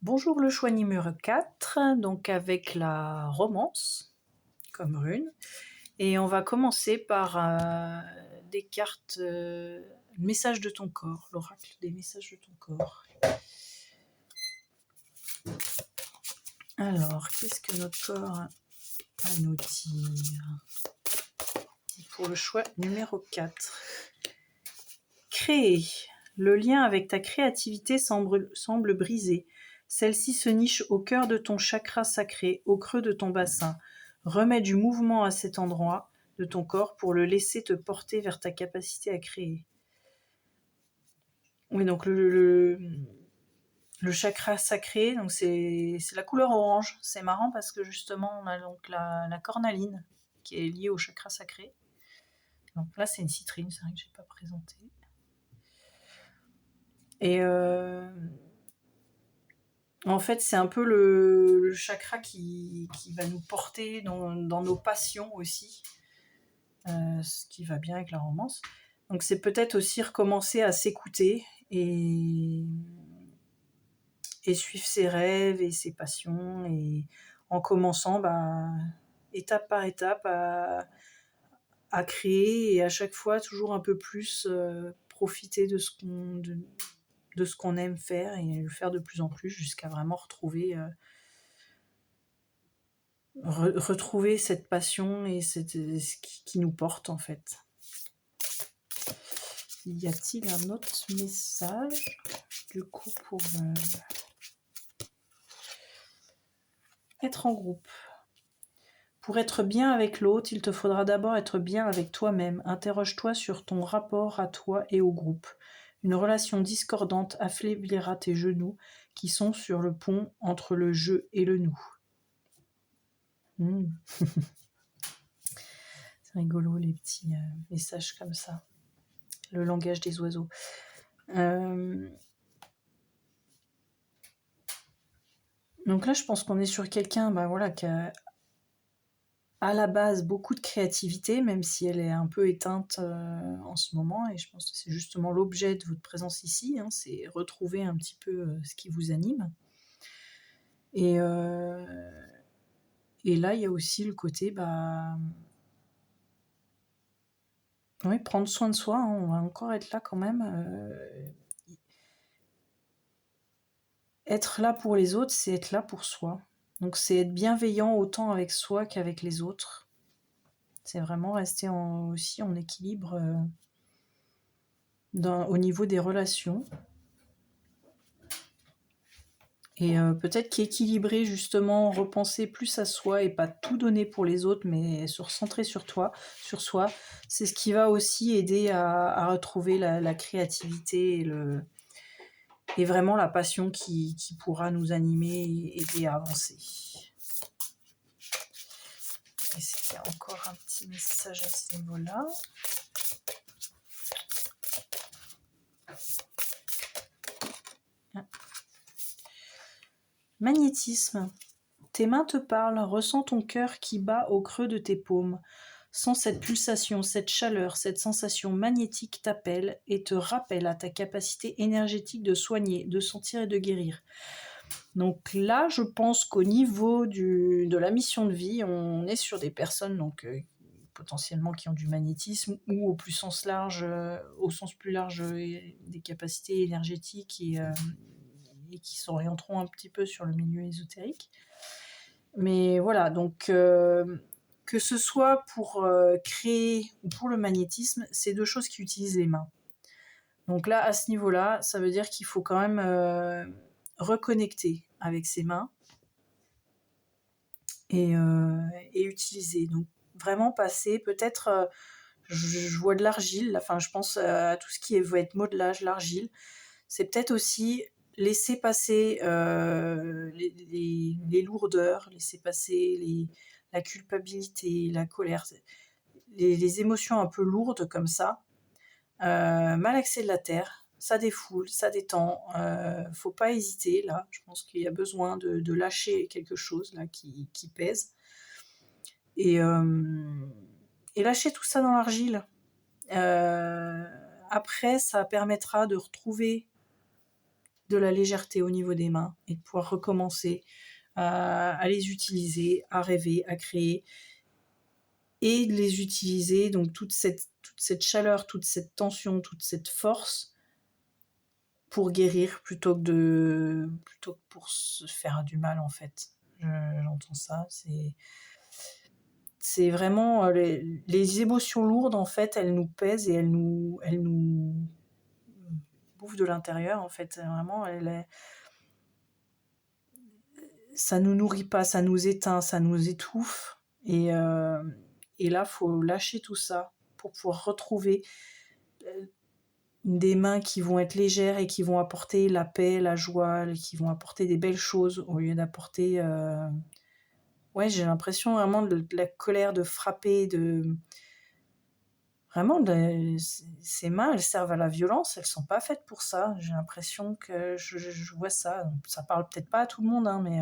Bonjour le choix numéro 4, donc avec la romance comme rune. Et on va commencer par des cartes messages de ton corps, l'oracle des messages de ton corps. Alors, qu'est-ce que notre corps a à nous dire pour le choix numéro 4? Créer. Le lien avec ta créativité semble brisé. Celle-ci se niche au cœur de ton chakra sacré, au creux de ton bassin. Remets du mouvement à cet endroit de ton corps pour le laisser te porter vers ta capacité à créer. Oui, donc le chakra sacré, donc c'est la couleur orange. C'est marrant parce que justement, on a donc la cornaline qui est liée au chakra sacré. Donc là, c'est une citrine, c'est vrai que je n'ai pas présenté. Et en fait, c'est un peu le chakra qui va nous porter dans nos passions aussi, ce qui va bien avec la romance. Donc c'est peut-être aussi recommencer à s'écouter et suivre ses rêves et ses passions, et en commençant étape par étape à créer, et à chaque fois toujours un peu plus profiter de ce qu'on aime faire et le faire de plus en plus jusqu'à vraiment retrouver cette passion et ce qui nous porte en fait. Y a-t-il un autre message du coup pour être en groupe? Pour être bien avec l'autre, il te faudra d'abord être bien avec toi-même. Interroge-toi sur ton rapport à toi et au groupe. Une relation discordante affaiblira tes genoux qui sont sur le pont entre le je et le nous. C'est rigolo les petits messages comme ça. Le langage des oiseaux. Donc là, je pense qu'on est sur quelqu'un qui a à la base beaucoup de créativité, même si elle est un peu éteinte en ce moment. Et je pense que c'est justement l'objet de votre présence ici, hein, c'est retrouver un petit peu ce qui vous anime. Et là, il y a aussi le côté, oui, prendre soin de soi, hein, on va encore être là quand même. Être là pour les autres, c'est être là pour soi. Donc c'est être bienveillant autant avec soi qu'avec les autres. C'est vraiment rester aussi en équilibre au niveau des relations. Et peut-être qu'équilibrer justement, repenser plus à soi et pas tout donner pour les autres, mais se recentrer sur soi, c'est ce qui va aussi aider à retrouver la créativité et vraiment la passion qui pourra nous animer et aider à avancer. Est-ce qu'il y a encore un petit message à ce niveau-là? Magnétisme. Tes mains te parlent, ressens ton cœur qui bat au creux de tes paumes. Sens cette pulsation, cette chaleur, cette sensation magnétique t'appelle et te rappelle à ta capacité énergétique de soigner, de sentir et de guérir. Donc là, je pense qu'au niveau de la mission de vie, on est sur des personnes potentiellement qui ont du magnétisme ou au sens plus large des capacités énergétiques et qui s'orienteront un petit peu sur le milieu ésotérique. Mais voilà, donc que ce soit pour créer ou pour le magnétisme, c'est deux choses qui utilisent les mains. Donc là, à ce niveau-là, ça veut dire qu'il faut quand même reconnecter avec ses mains et utiliser. Donc vraiment passer, peut-être, je vois de l'argile, enfin je pense à tout ce qui va être modelage, l'argile. C'est peut-être aussi laisser passer les lourdeurs, laisser passer la culpabilité, la colère, les émotions un peu lourdes comme ça, malaxer de la terre, ça défoule, ça détend, faut pas hésiter là, je pense qu'il y a besoin de lâcher quelque chose là qui pèse, et lâcher tout ça dans de la légèreté au niveau des mains et de pouvoir recommencer à les utiliser, à rêver, à créer et de les utiliser, donc toute cette chaleur, toute cette tension, toute cette force pour guérir plutôt que pour se faire du mal en fait. J'entends ça, c'est vraiment les émotions lourdes en fait, elles nous pèsent et elles nous bouffent de l'intérieur en fait. Vraiment, ça nous nourrit pas, ça nous éteint, ça nous étouffe. Et là, faut lâcher tout ça pour pouvoir retrouver des mains qui vont être légères et qui vont apporter la paix, la joie, qui vont apporter des belles choses au lieu d'apporter... Ouais, j'ai l'impression vraiment de la colère, de frapper, Vraiment, ces mains, elles servent à la violence, elles sont pas faites pour ça. J'ai l'impression que je vois ça. Ça parle peut-être pas à tout le monde, hein, mais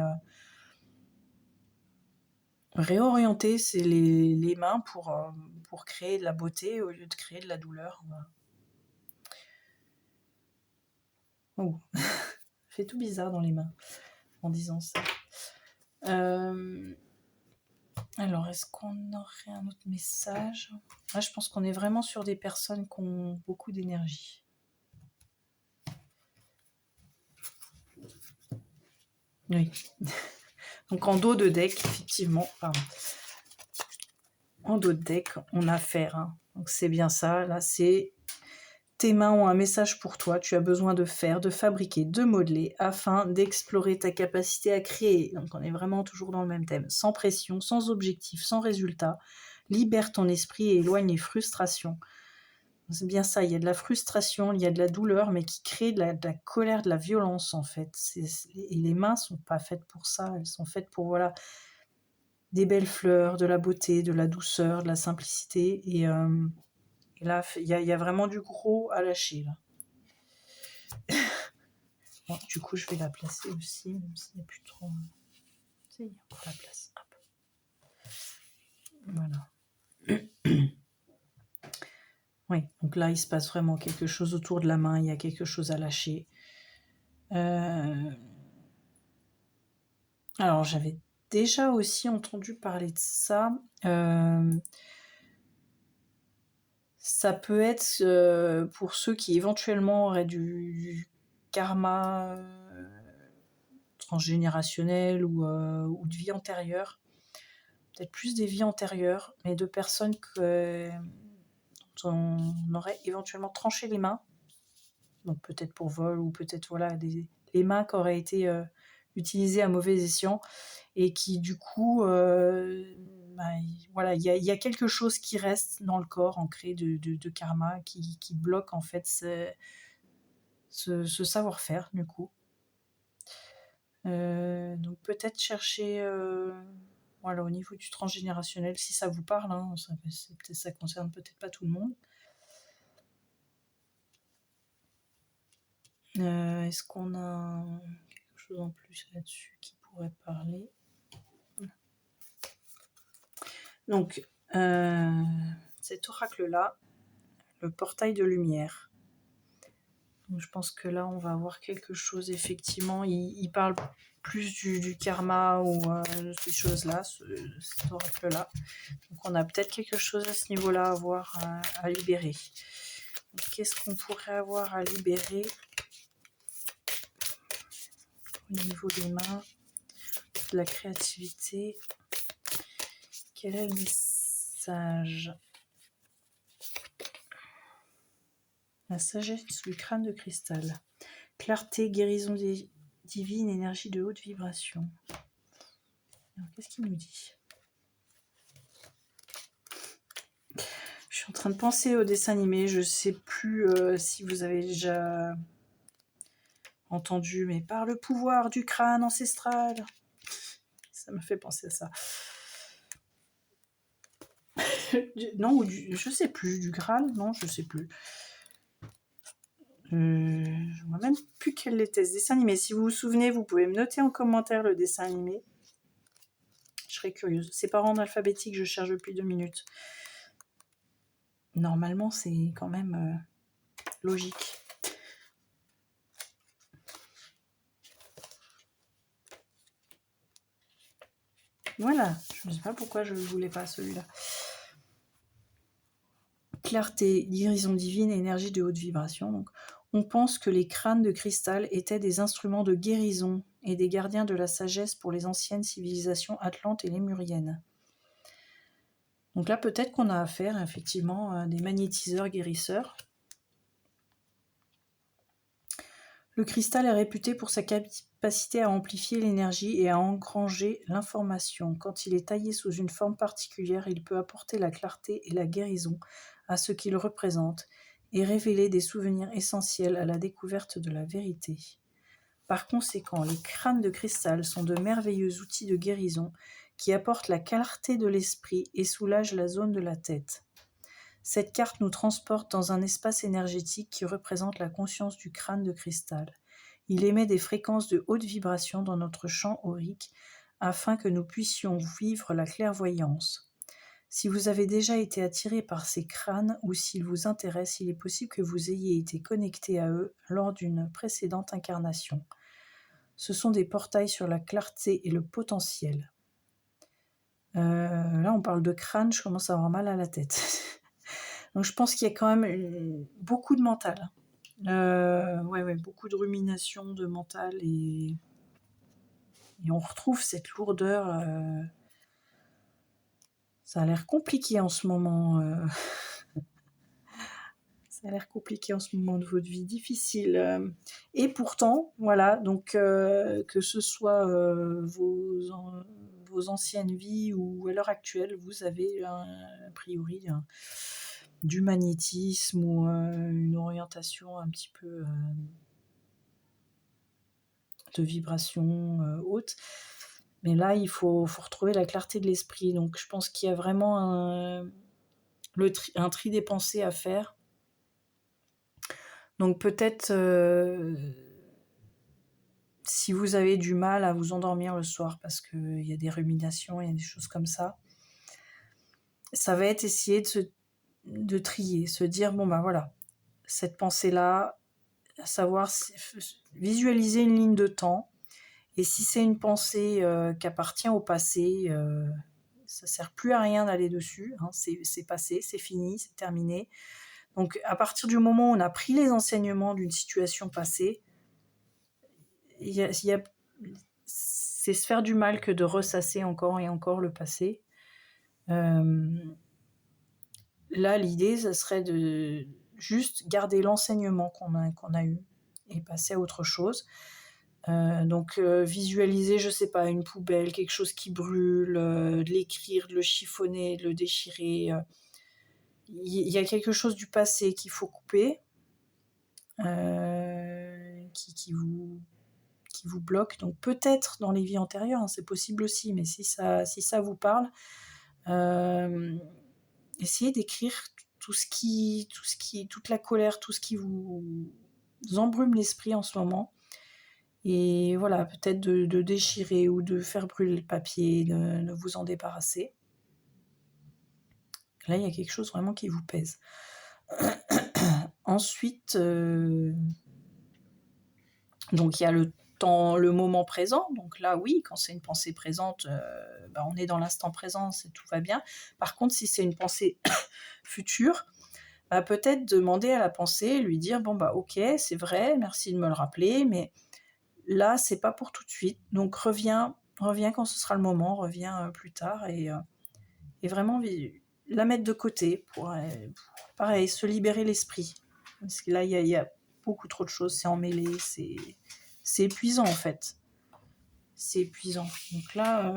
réorienter c'est les mains pour créer de la beauté au lieu de créer de la douleur. Voilà. Oh, ça fait tout bizarre dans les mains en disant ça. Alors, est-ce qu'on aurait un autre message? Là, je pense qu'on est vraiment sur des personnes qui ont beaucoup d'énergie. Oui. Donc, en dos de deck, effectivement, pardon. En dos de deck, on a affaire. Hein. Donc, c'est bien ça. Là, c'est tes mains ont un message pour toi. Tu as besoin de faire, de fabriquer, de modeler afin d'explorer ta capacité à créer. Donc, on est vraiment toujours dans le même thème. Sans pression, sans objectif, sans résultat. Libère ton esprit et éloigne les frustrations. C'est bien ça, il y a de la frustration, il y a de la douleur, mais qui crée de la colère, de la violence en fait. Et les mains sont pas faites pour ça, elles sont faites pour voilà des belles fleurs, de la beauté, de la douceur, de la simplicité. Et là, il y a vraiment du gros à lâcher là. Bon, du coup, je vais la placer aussi, même s'il n'y a plus trop. Il y a encore la place. Hop. Voilà. Oui, donc là, il se passe vraiment quelque chose autour de la main, il y a quelque chose à lâcher. Alors, j'avais déjà aussi entendu parler de ça. Ça peut être pour ceux qui éventuellement auraient du karma transgénérationnel ou de vie antérieure. Peut-être plus des vies antérieures, mais de personnes dont on aurait éventuellement tranché les mains. Donc peut-être pour vol ou peut-être voilà les mains qui auraient été utilisées à mauvais escient et qui du coup voilà il y a quelque chose qui reste dans le corps ancré de karma qui bloque en fait ce savoir-faire du coup. Donc peut-être chercher voilà au niveau du transgénérationnel si ça vous parle, hein, ça concerne peut-être pas tout le monde. Est-ce qu'on a quelque chose en plus là-dessus qui pourrait parler? Donc, cet oracle-là, le portail de lumière. Donc, je pense que là, on va avoir quelque chose, effectivement. Il parle plus du karma ou de ces choses-là, cet oracle-là. Donc, on a peut-être quelque chose à ce niveau-là à avoir à libérer. Qu'est-ce qu'on pourrait avoir à libérer au niveau des mains, de la créativité? Quel est le message? La sagesse du crâne de cristal. Clarté, guérison divine, énergie de haute vibration. Alors, qu'est-ce qu'il nous dit? Je suis en train de penser au dessin animé. Je ne sais plus si vous avez déjà entendu, mais par le pouvoir du crâne ancestral. Ça me fait penser à ça. Non, je sais plus. Du Graal? Non, je sais plus. Je ne vois même plus quel était ce dessin animé. Si vous vous souvenez, vous pouvez me noter en commentaire le dessin animé. Je serais curieuse. C'est par ordre alphabétique, je cherche depuis 2 minutes. Normalement, c'est quand même logique. Voilà, je ne sais pas pourquoi je ne voulais pas celui-là. Clarté, guérison divine, énergie de haute vibration. Donc, on pense que les crânes de cristal étaient des instruments de guérison et des gardiens de la sagesse pour les anciennes civilisations atlantes et lémuriennes. Donc là, peut-être qu'on a affaire effectivement à des magnétiseurs guérisseurs. Le cristal est réputé pour sa capacité à amplifier l'énergie et à engranger l'information. Quand il est taillé sous une forme particulière, il peut apporter la clarté et la guérison à ce qu'il représente et révéler des souvenirs essentiels à la découverte de la vérité. Par conséquent, les crânes de cristal sont de merveilleux outils de guérison qui apportent la clarté de l'esprit et soulagent la zone de la tête. Cette carte nous transporte dans un espace énergétique qui représente la conscience du crâne de cristal. Il émet des fréquences de haute vibration dans notre champ aurique afin que nous puissions vivre la clairvoyance. Si vous avez déjà été attiré par ces crânes ou s'ils vous intéressent, il est possible que vous ayez été connecté à eux lors d'une précédente incarnation. Ce sont des portails sur la clarté et le potentiel. Là, on parle de crâne, je commence à avoir mal à la tête. Donc je pense qu'il y a quand même beaucoup de mental. Ouais, beaucoup de rumination, de mental, et on retrouve cette lourdeur. Ça a l'air compliqué en ce moment. Ça a l'air compliqué en ce moment de votre vie, difficile. Et pourtant, voilà, donc que ce soit vos anciennes vies ou à l'heure actuelle, vous avez a priori du magnétisme ou une orientation un petit peu de vibration haute. Mais là, il faut retrouver la clarté de l'esprit. Donc, je pense qu'il y a vraiment un tri des pensées à faire. Donc, peut-être, si vous avez du mal à vous endormir le soir parce qu'il y a des ruminations, il y a des choses comme ça, ça va être essayer de trier, se dire, bon, ben voilà, cette pensée-là, à savoir visualiser une ligne de temps. Et si c'est une pensée qui appartient au passé, ça ne sert plus à rien d'aller dessus. Hein, c'est passé, c'est fini, c'est terminé. Donc à partir du moment où on a pris les enseignements d'une situation passée, c'est se faire du mal que de ressasser encore et encore le passé. Là, l'idée, ça serait de juste garder l'enseignement qu'on a eu et passer à autre chose. Donc visualiser, je sais pas, une poubelle, quelque chose qui brûle, de l'écrire, de le chiffonner, de le déchirer. Il y a quelque chose du passé qu'il faut couper, qui vous bloque. Donc peut-être dans les vies antérieures, hein, c'est possible aussi, mais si ça vous parle, essayez d'écrire toute la colère, tout ce qui vous embrume l'esprit en ce moment. Et voilà, peut-être de déchirer ou de faire brûler le papier, de vous en débarrasser. Là, il y a quelque chose vraiment qui vous pèse. Ensuite, donc il y a le moment présent. Donc là, oui, quand c'est une pensée présente, on est dans l'instant présent, tout va bien. Par contre, si c'est une pensée future, peut-être demander à la pensée, lui dire, bon, ok, c'est vrai, merci de me le rappeler, mais là, c'est pas pour tout de suite. Donc reviens quand ce sera le moment, reviens plus tard et vraiment la mettre de côté pour pareil, se libérer l'esprit. Parce que là, il y a beaucoup trop de choses, c'est emmêlé, c'est épuisant en fait. C'est épuisant. Donc là,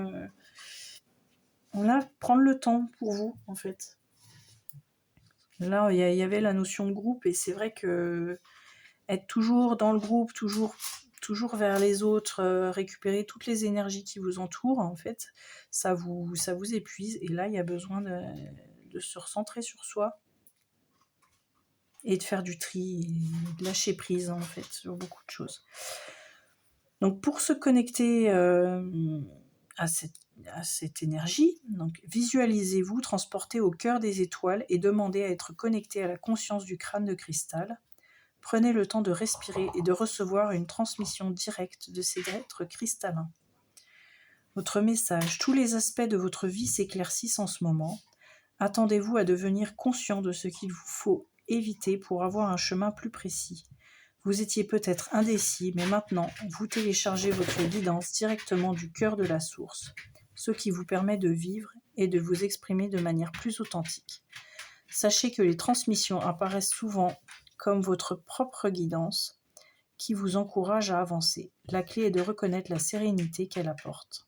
prendre le temps pour vous en fait. Là, il y avait la notion de groupe et c'est vrai que être toujours dans le groupe, toujours vers les autres, récupérer toutes les énergies qui vous entourent, en fait, ça vous épuise. Et là, il y a besoin de se recentrer sur soi et de faire du tri, et de lâcher prise, en fait, sur beaucoup de choses. Donc, pour se connecter à cette énergie, donc visualisez-vous transporté au cœur des étoiles et demandez à être connecté à la conscience du crâne de cristal. Prenez le temps de respirer et de recevoir une transmission directe de ces êtres cristallins. Votre message, tous les aspects de votre vie s'éclaircissent en ce moment. Attendez-vous à devenir conscient de ce qu'il vous faut éviter pour avoir un chemin plus précis. Vous étiez peut-être indécis, mais maintenant, vous téléchargez votre guidance directement du cœur de la source, ce qui vous permet de vivre et de vous exprimer de manière plus authentique. Sachez que les transmissions apparaissent souvent comme votre propre guidance qui vous encourage à avancer. La clé est de reconnaître la sérénité qu'elles apportent.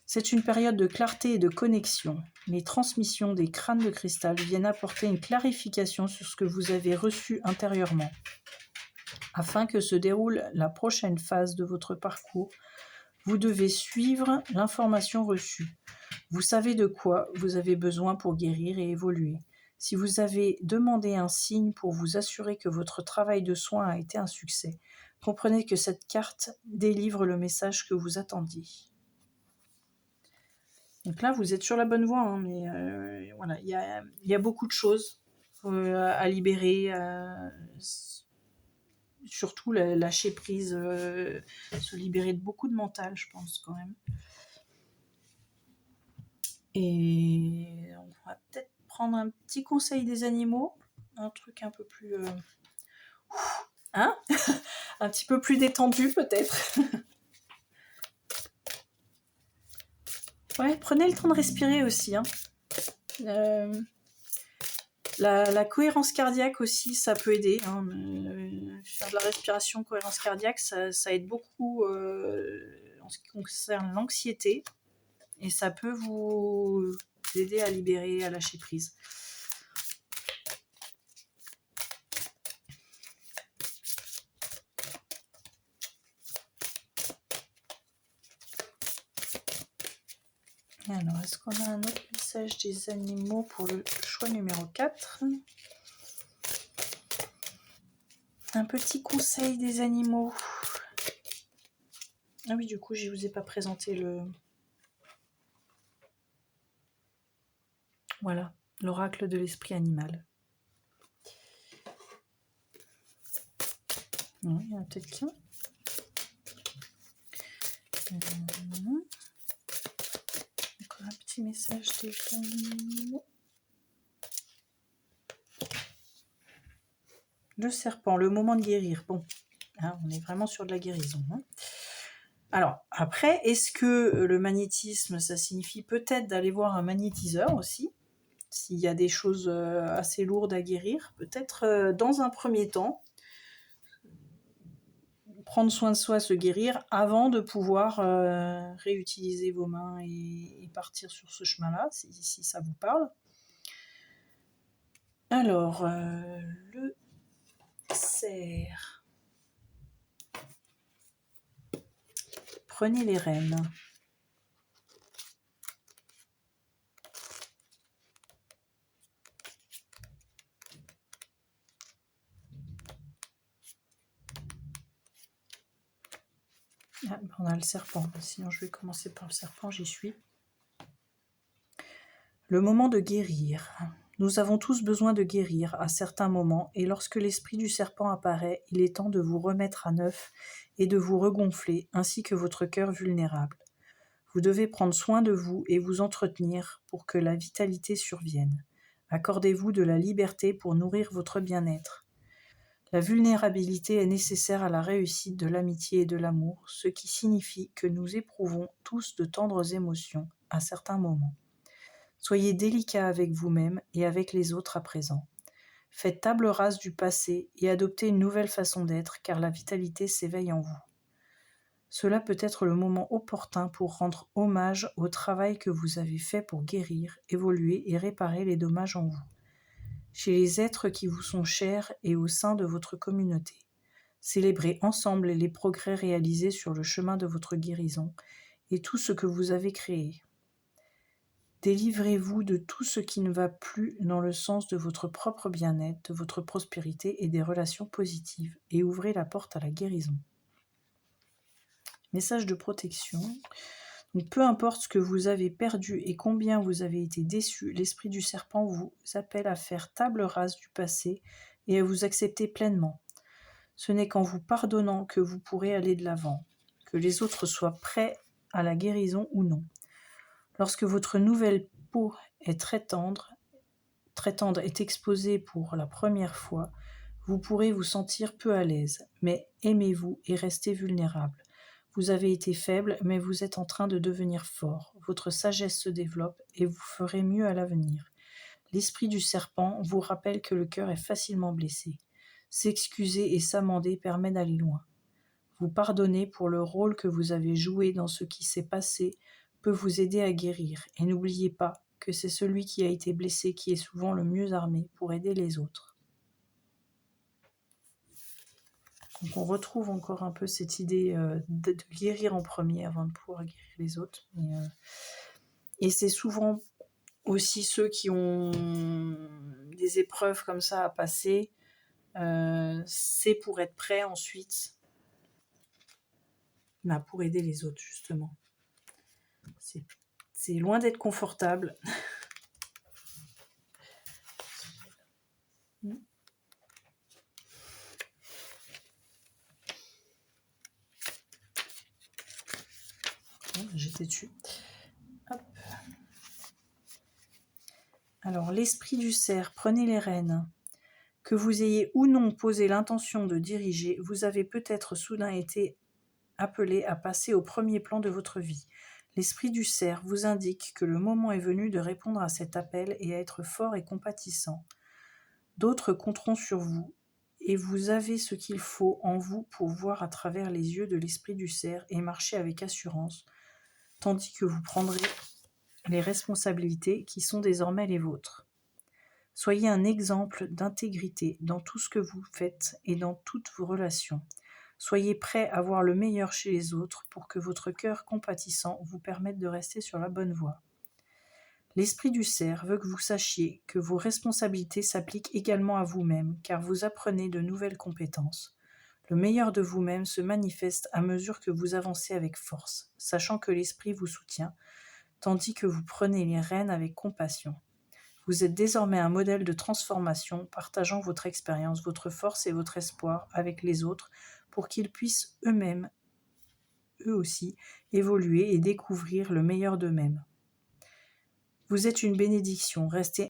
C'est une période de clarté et de connexion. Les transmissions des crânes de cristal viennent apporter une clarification sur ce que vous avez reçu intérieurement. Afin que se déroule la prochaine phase de votre parcours, vous devez suivre l'information reçue. Vous savez de quoi vous avez besoin pour guérir et évoluer. Si vous avez demandé un signe pour vous assurer que votre travail de soin a été un succès, comprenez que cette carte délivre le message que vous attendiez. Donc là, vous êtes sur la bonne voie, hein, mais voilà, il y a beaucoup de choses à libérer, surtout lâcher prise, se libérer de beaucoup de mental, je pense quand même. Et on va peut-être prendre un petit conseil des animaux, un truc un peu plus... un petit peu plus détendu peut-être. Ouais, prenez le temps de respirer aussi. Hein. La cohérence cardiaque aussi, ça peut aider. Hein. Faire de la respiration, cohérence cardiaque, ça aide beaucoup en ce qui concerne l'anxiété. Et ça peut vous aider à libérer, à lâcher prise. Alors, est-ce qu'on a un autre message des animaux pour le choix numéro 4 ? Un petit conseil des animaux. Ah oui, du coup, je ne vous ai pas présenté le... Voilà, l'oracle de l'esprit animal. Non, il y en a peut-être qu'un. Encore un petit message des animaux. Le serpent, le moment de guérir. Bon, hein, on est vraiment sur de la guérison. Hein. Alors, après, est-ce que le magnétisme, ça signifie peut-être d'aller voir un magnétiseur aussi ? S'il y a des choses assez lourdes à guérir, peut-être dans un premier temps, prendre soin de soi, se guérir, avant de pouvoir réutiliser vos mains et partir sur ce chemin-là, si ça vous parle. Alors, le cerf. Prenez les rênes. Ah, on a le serpent, sinon je vais commencer par le serpent, j'y suis. Le moment de guérir. Nous avons tous besoin de guérir à certains moments, et lorsque l'esprit du serpent apparaît, il est temps de vous remettre à neuf et de vous regonfler, ainsi que votre cœur vulnérable. Vous devez prendre soin de vous et vous entretenir pour que la vitalité survienne. Accordez-vous de la liberté pour nourrir votre bien-être. La vulnérabilité est nécessaire à la réussite de l'amitié et de l'amour, ce qui signifie que nous éprouvons tous de tendres émotions à certains moments. Soyez délicat avec vous-même et avec les autres à présent. Faites table rase du passé et adoptez une nouvelle façon d'être, car la vitalité s'éveille en vous. Cela peut être le moment opportun pour rendre hommage au travail que vous avez fait pour guérir, évoluer et réparer les dommages en vous, chez les êtres qui vous sont chers et au sein de votre communauté. Célébrez ensemble les progrès réalisés sur le chemin de votre guérison et tout ce que vous avez créé. Délivrez-vous de tout ce qui ne va plus dans le sens de votre propre bien-être, de votre prospérité et des relations positives, et ouvrez la porte à la guérison. Message de protection. Donc, peu importe ce que vous avez perdu et combien vous avez été déçu, l'esprit du serpent vous appelle à faire table rase du passé et à vous accepter pleinement. Ce n'est qu'en vous pardonnant que vous pourrez aller de l'avant. Que les autres soient prêts à la guérison ou non. Lorsque votre nouvelle peau est très tendre est exposée pour la première fois, vous pourrez vous sentir peu à l'aise, mais aimez-vous et restez vulnérable. Vous avez été faible, mais vous êtes en train de devenir fort. Votre sagesse se développe et vous ferez mieux à l'avenir. L'esprit du serpent vous rappelle que le cœur est facilement blessé. S'excuser et s'amender permet d'aller loin. Vous pardonner pour le rôle que vous avez joué dans ce qui s'est passé peut vous aider à guérir. Et n'oubliez pas que c'est celui qui a été blessé qui est souvent le mieux armé pour aider les autres. Donc on retrouve encore un peu cette idée de guérir en premier avant de pouvoir guérir les autres. Et c'est souvent aussi ceux qui ont des épreuves comme ça à passer, c'est pour être prêt ensuite pour aider les autres, justement. C'est loin d'être confortable. J'étais dessus. Hop. Alors, l'esprit du cerf, prenez les rênes. Que vous ayez ou non posé l'intention de diriger, vous avez peut-être soudain été appelé à passer au premier plan de votre vie. L'esprit du cerf vous indique que le moment est venu de répondre à cet appel et à être fort et compatissant. D'autres compteront sur vous, et vous avez ce qu'il faut en vous pour voir à travers les yeux de l'esprit du cerf et marcher avec assurance, tandis que vous prendrez les responsabilités qui sont désormais les vôtres. Soyez un exemple d'intégrité dans tout ce que vous faites et dans toutes vos relations. Soyez prêt à voir le meilleur chez les autres pour que votre cœur compatissant vous permette de rester sur la bonne voie. L'esprit du cerf veut que vous sachiez que vos responsabilités s'appliquent également à vous-même, car vous apprenez de nouvelles compétences. Le meilleur de vous-même se manifeste à mesure que vous avancez avec force, sachant que l'esprit vous soutient, tandis que vous prenez les rênes avec compassion. Vous êtes désormais un modèle de transformation, partageant votre expérience, votre force et votre espoir avec les autres pour qu'ils puissent eux-mêmes, eux aussi, évoluer et découvrir le meilleur d'eux-mêmes. Vous êtes une bénédiction, restez